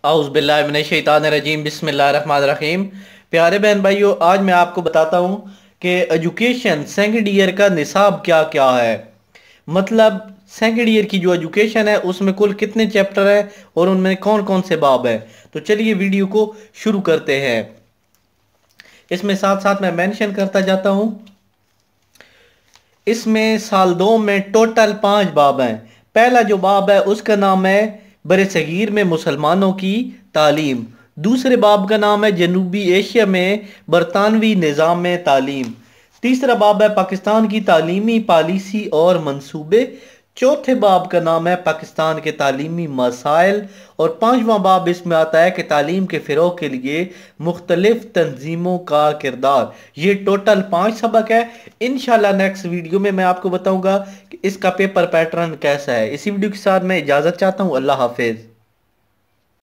औज़ुबिल्लाहिमिनश्शैतानिर्रजीम बिस्मिल्लाहिर्रहमानिर्रहीम। प्यारे बहन भाइयों, आज मैं आपको बताता हूँ कि एजुकेशन सेकंड ईयर का निसाब क्या क्या है। मतलब सेकंड ईयर की जो एजुकेशन है उसमें कुल कितने चैप्टर है और उनमें कौन कौन से बाब हैं। तो चलिए वीडियो को शुरू करते हैं। इसमें साथ साथ मैं मेंशन करता जाता हूँ। इसमें साल 2 में टोटल 5 बाब हैं। पहला जो बाब है उसका नाम है बरे सगीर में मुसलमानों की तालीम। दूसरे बाब का नाम है जनूबी एशिया में बरतानवी निज़ाम में तालीम। तीसरा बाब है पाकिस्तान की तालीमी पॉलिसी और मंसूबे। चौथे बाब का नाम है पाकिस्तान के तालीमी मसाइल। और पांचवा बाब इसमें आता है कि तालीम के फ़रोग़ के लिए मुख्तलिफ तंजीमों का किरदार। ये टोटल 5 सबक है। इंशाल्लाह नेक्स्ट वीडियो में मैं आपको बताऊंगा कि इसका पेपर पैटर्न कैसा है। इसी वीडियो के साथ मैं इजाज़त चाहता हूँ। अल्लाह हाफिज़।